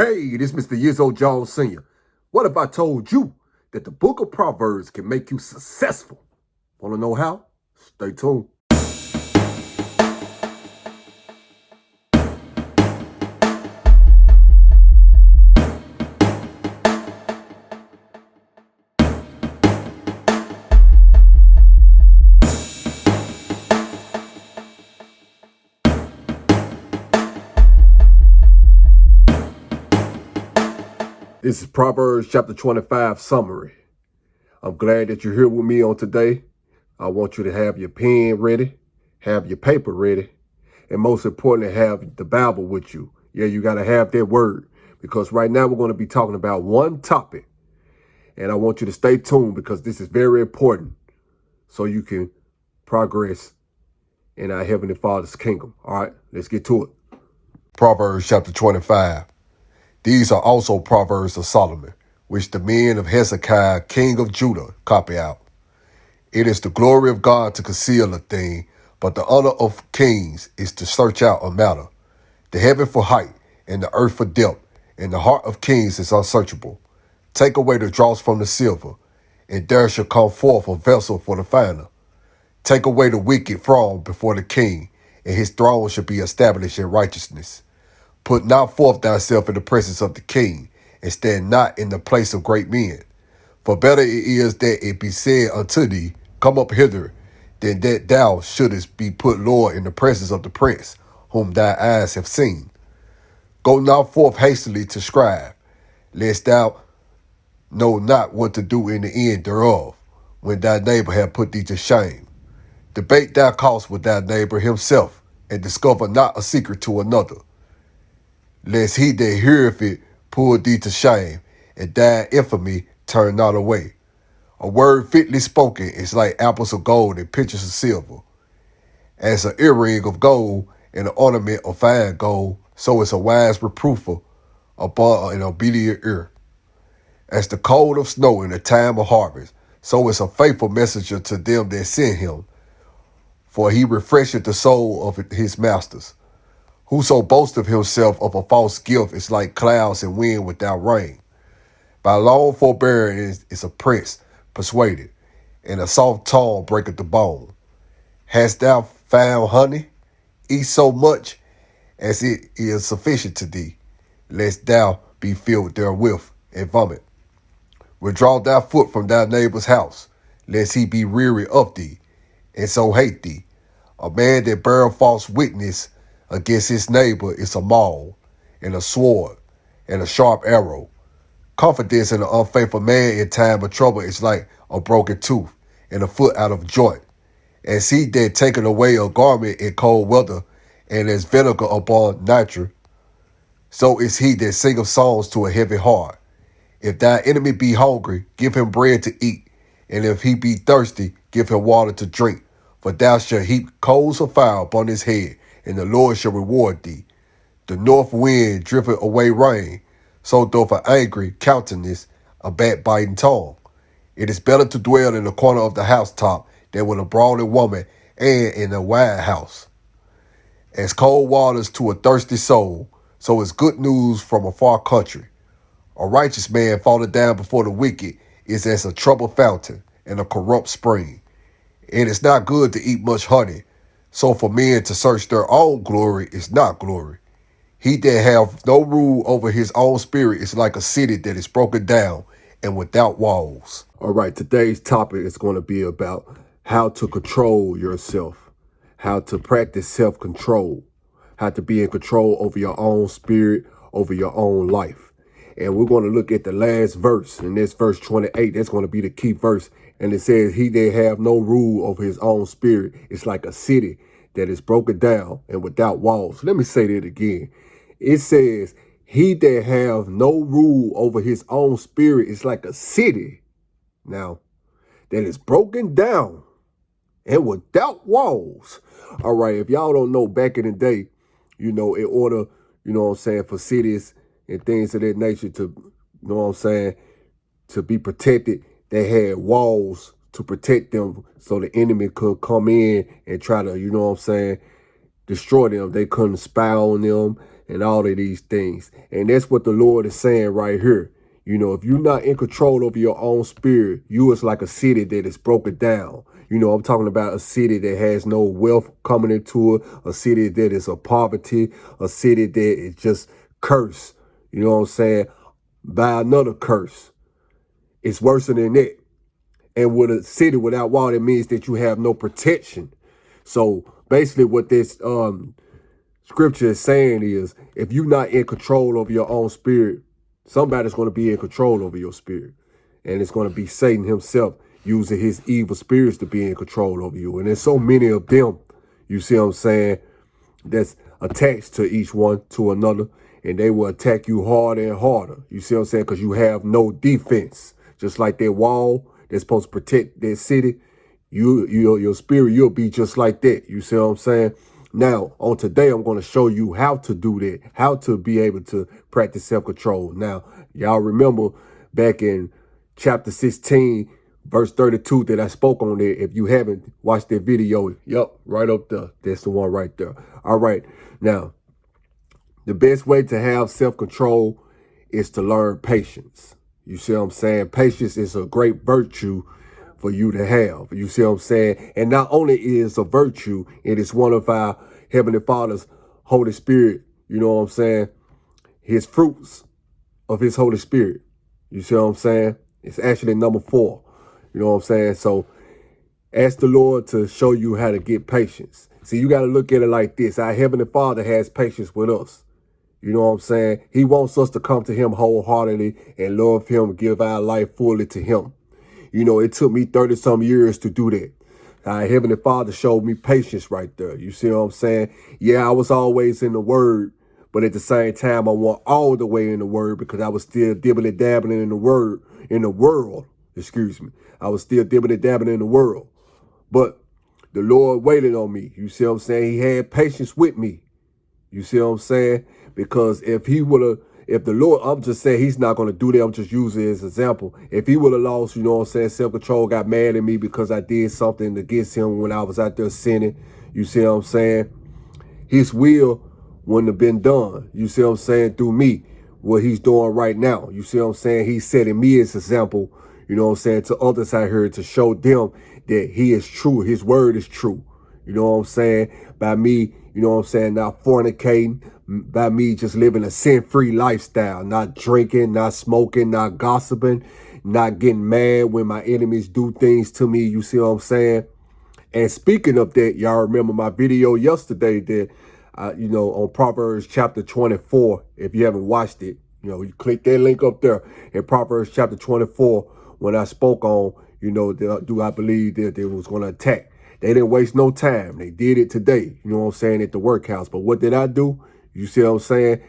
Hey, this is Mr. YIZO Jones Sr. What if I told you that the book of Proverbs can make you successful? Want to know how? Stay tuned. This is Proverbs chapter 25 summary. I'm glad that you're here with me on today. I want you to have your pen ready, have your paper ready, and most importantly, have the Bible with you. Yeah, you got to have that word, because right now we're going to be talking about one topic. And I want you to stay tuned because this is very important so you can progress in our Heavenly Father's kingdom. All right, let's get to it. Proverbs chapter 25. These are also Proverbs of Solomon, which the men of Hezekiah, king of Judah, copy out. It is the glory of God to conceal a thing, but the honor of kings is to search out a matter. The heaven for height, and the earth for depth, and the heart of kings is unsearchable. Take away the dross from the silver, and there shall come forth a vessel for the finer. Take away the wicked from before the king, and his throne shall be established in righteousness. Put not forth thyself in the presence of the king, and stand not in the place of great men. For better it is that it be said unto thee, Come up hither, than that thou shouldest be put lower in the presence of the prince, whom thy eyes have seen. Go not forth hastily to strive, lest thou know not what to do in the end thereof, when thy neighbor hath put thee to shame. Debate thy cause with thy neighbor himself, and discover not a secret to another, lest he that heareth it pull thee to shame, and thy infamy turn not away. A word fitly spoken is like apples of gold and pitchers of silver. As an earring of gold and an ornament of fine gold, so is a wise reproofer upon an obedient ear. As the cold of snow in the time of harvest, so is a faithful messenger to them that send him, for he refresheth the soul of his masters. Whoso boasteth himself of a false gift is like clouds and wind without rain. By long forbearance is a prince persuaded, and a soft tongue breaketh the bone. Hast thou found honey? Eat so much as it is sufficient to thee, lest thou be filled therewith and vomit. Withdraw thy foot from thy neighbor's house, lest he be weary of thee, and so hate thee. A man that beareth false witness against his neighbor is a maul, and a sword, and a sharp arrow. Confidence in an unfaithful man in time of trouble is like a broken tooth, and a foot out of joint. As he that taketh away a garment in cold weather, and as vinegar upon nitre, so is he that singeth songs to a heavy heart. If thy enemy be hungry, give him bread to eat, and if he be thirsty, give him water to drink. For thou shalt heap coals of fire upon his head, and the Lord shall reward thee. The north wind drifteth away rain, so doth an angry countenance a backbiting tongue. It is better to dwell in the corner of the housetop than with a brawling woman and in a wide house. As cold waters to a thirsty soul, so is good news from a far country. A righteous man falling down before the wicked is as a troubled fountain and a corrupt spring. And it's not good to eat much honey, so for men to search their own glory is not glory. He that hath no rule over his own spirit is like a city that is broken down and without walls. All right, today's topic is going to be about how to control yourself, how to practice self-control, how to be in control over your own spirit, over your own life. And we're going to look at the last verse, and this verse 28. That's going to be the key verse. And it says, he that have no rule over his own spirit is like a city that is broken down and without walls. Let me say that again. It says, he that have no rule over his own spirit is like a city now that is broken down and without walls. All right, if y'all don't know, back in the day, in order, for cities and things of that nature to, to be protected, they had walls to protect them so the enemy could come in and try to, destroy them. They couldn't spy on them. and all of these things. And that's what the Lord is saying right here. You know, if you're not in control of your own spirit, you is like a city that is broken down. You know, I'm talking about a city that has no wealth coming into it, a city that is a poverty, a city that is just cursed, you know what I'm saying, by another curse. It's worse than that. And with a city without water, it means that you have no protection. So basically what this scripture is saying is, if you're not in control of your own spirit, somebody's going to be in control over your spirit. And it's going to be Satan himself using his evil spirits to be in control over you. And there's so many of them, you see what I'm saying, that's attached to each one to another. And they will attack you harder and harder. You see what I'm saying? Because you have no defense. Just like that wall that's supposed to protect that city, your spirit, you'll be just like that. You see what I'm saying? Now, on today, I'm going to show you how to do that, how to be able to practice self-control. Now, y'all remember back in chapter 16, verse 32 that I spoke on there. If you haven't watched that video, right up there. That's the one right there. All right. Now, the best way to have self-control is to learn patience. You see what I'm saying? Patience is a great virtue for you to have. You see what I'm saying? And not only is a virtue, it is one of our Heavenly Father's Holy Spirit. You know what I'm saying? His fruits of his Holy Spirit. You see what I'm saying? It's actually number 4. You know what I'm saying? So ask the Lord to show you how to get patience. See, you got to look at it like this. Our Heavenly Father has patience with us. You know what I'm saying? He wants us to come to him wholeheartedly and love him, give our life fully to him. You know, it took me 30-some years to do that. Our Heavenly Father showed me patience right there. You see what I'm saying? Yeah, I was always in the Word, but at the same time, I want all the way in the Word because I was still dibbling-dabbling in the world. Excuse me. I was still dibbling-dabbling in the world. But the Lord waited on me. You see what I'm saying? He had patience with me. You see what I'm saying? Because if the Lord, I'm just saying he's not going to do that. I'm just using it as an example. If he would have lost, you know what I'm saying, self-control, got mad at me because I did something against him when I was out there sinning, you see what I'm saying? His will wouldn't have been done. You see what I'm saying? Through me, what he's doing right now. You see what I'm saying? He's setting me as an example, you know what I'm saying, to others out here to show them that he is true. His word is true. You know what I'm saying? By me, you know what I'm saying, not fornicating, by me just living a sin-free lifestyle, not drinking, not smoking, not gossiping, not getting mad when my enemies do things to me. You see what I'm saying? And speaking of that, y'all remember my video yesterday that, you know, on Proverbs chapter 24. If you haven't watched it, you know, you click that link up there in Proverbs chapter 24 when I spoke on, you know, do I believe that they was going to attack. They didn't waste no time. They did it today, you know what I'm saying, at the workhouse. But what did I do? You see what I'm saying?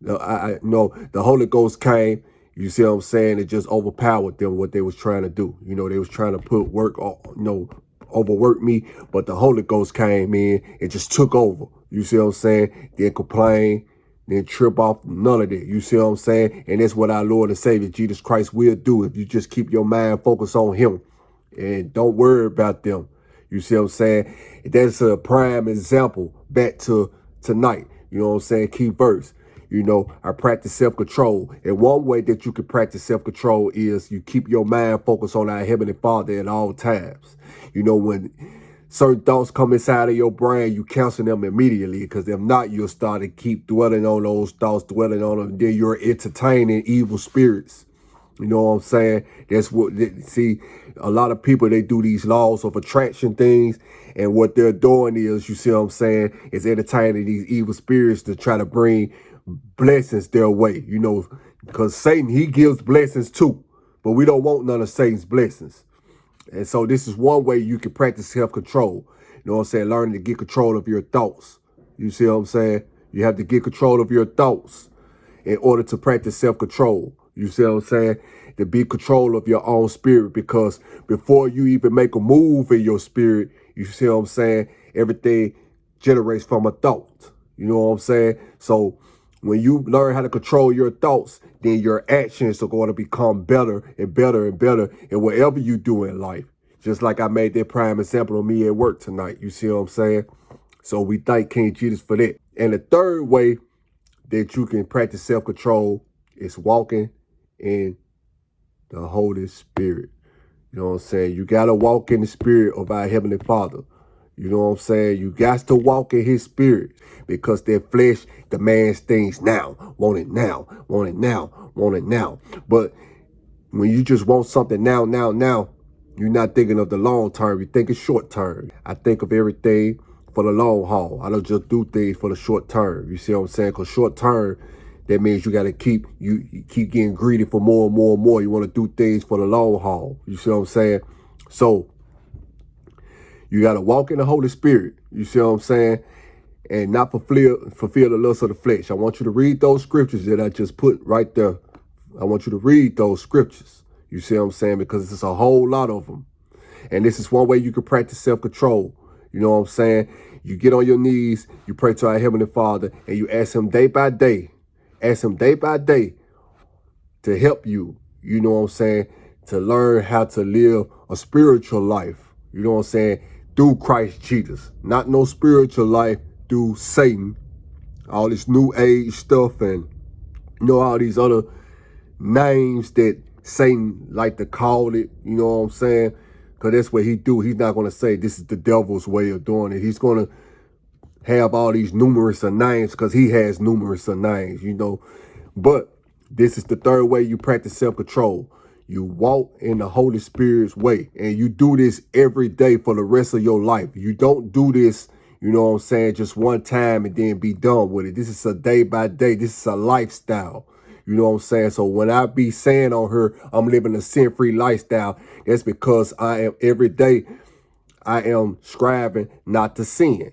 I know the Holy Ghost came, you see what I'm saying, it just overpowered them, what they was trying to do. You know, they was trying to put work, you know, overwork me, but the Holy Ghost came in and just took over. You see what I'm saying? Didn't complain, didn't trip off, none of that. You see what I'm saying? And that's what our Lord and Savior Jesus Christ will do if you just keep your mind focused on him and don't worry about them. You see what I'm saying? That's a prime example back to tonight. You know what I'm saying? Key verse. You know, I practice self-control. And one way that you can practice self-control is you keep your mind focused on our Heavenly Father at all times. You know, when certain thoughts come inside of your brain, you cancel them immediately, because if not, you'll start to keep dwelling on those thoughts, dwelling on them. Then you're entertaining evil spirits. You know what I'm saying? That's what, see, a lot of people, they do these laws of attraction things, and what they're doing is, you see what I'm saying, is entertaining these evil spirits to try to bring blessings their way, you know, because Satan, he gives blessings too, but we don't want none of Satan's blessings. And so this is one way you can practice self-control. You know what I'm saying? Learning to get control of your thoughts. You see what I'm saying? You have to get control of your thoughts in order to practice self-control. You see what I'm saying? To be control of your own spirit, because before you even make a move in your spirit, you see what I'm saying, everything generates from a thought. You know what I'm saying? So when you learn how to control your thoughts, then your actions are going to become better and better and better in whatever you do in life. Just like I made that prime example of me at work tonight. You see what I'm saying? So we thank King Jesus for that. And the third way that you can practice self-control is walking in the Holy Spirit. You know what I'm saying? You got to walk in the spirit of our Heavenly Father. You know what I'm saying? You got to walk in his spirit, because their flesh demands things now. Want it now. Want it now. Want it now. But when you just want something now, you're not thinking of the long term. You're thinking short term. I think of everything for the long haul. I don't just do things for the short term. You see what I'm saying? Because short term, that means you got to keep getting greedy for more and more and more. You want to do things for the long haul. You see what I'm saying? So you got to walk in the Holy Spirit. You see what I'm saying? And not fulfill the lust of the flesh. I want you to read those scriptures that I just put right there. I want you to read those scriptures. You see what I'm saying? Because it's a whole lot of them. And this is one way you can practice self-control. You know what I'm saying? You get on your knees, you pray to our Heavenly Father, and you ask him day by day. Ask him day by day to help you. You know what I'm saying? To learn how to live a spiritual life. You know what I'm saying? Through Christ Jesus. Not no spiritual life through Satan. All this new age stuff and, you know, all these other names that Satan like to call it. You know what I'm saying? Because that's what he do. He's not going to say this is the devil's way of doing it. He's going to have all these numerous of names because he has numerous of names, you know. But this is the third way you practice self-control. You walk in the Holy Spirit's way, and you do this every day for the rest of your life. You don't do this, you know what I'm saying, just one time and then be done with it. This is a day by day. This is a lifestyle. You know what I'm saying? So when I be saying on her, I'm living a sin-free lifestyle, that's because every day I am striving not to sin.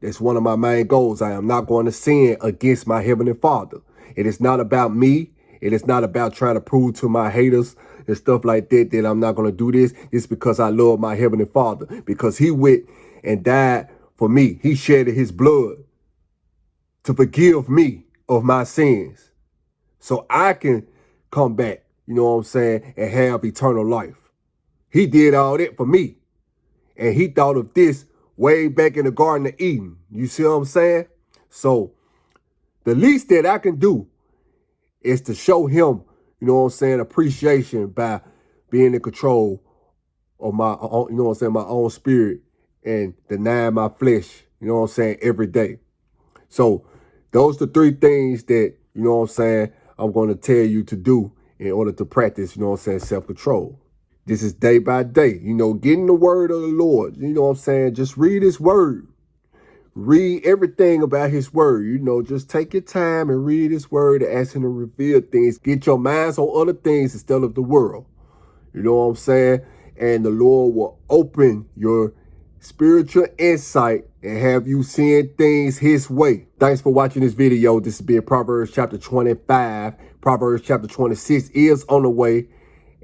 That's one of my main goals. I am not going to sin against my Heavenly Father. It is not about me. It is not about trying to prove to my haters and stuff like that I'm not going to do this. It's because I love my Heavenly Father. Because he went and died for me. He shedded his blood to forgive me of my sins. So I can come back, you know what I'm saying, and have eternal life. He did all that for me. And he thought of this way back in the Garden of Eden. You see what I'm saying? So the least that I can do is to show him, you know what I'm saying, appreciation by being in control of my own, you know what I'm saying, my own spirit and denying my flesh, you know what I'm saying, every day. So those are the three things that, you know what I'm saying, I'm going to tell you to do in order to practice, you know what I'm saying, self-control. This is day by day, you know, getting the word of the Lord. You know what I'm saying? Just read his word. Read everything about his word. You know, just take your time and read his word and ask him to reveal things. Get your minds on other things instead of the world. You know what I'm saying? And the Lord will open your spiritual insight and have you seeing things his way. Thanks for watching this video. This has been Proverbs chapter 25. Proverbs chapter 26 is on the way.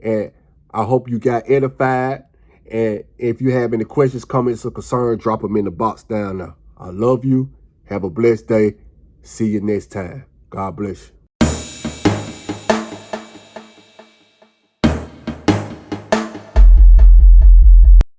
And I hope you got edified. And if you have any questions, comments, or concerns, drop them in the box down there. I love you. Have a blessed day. See you next time. God bless you.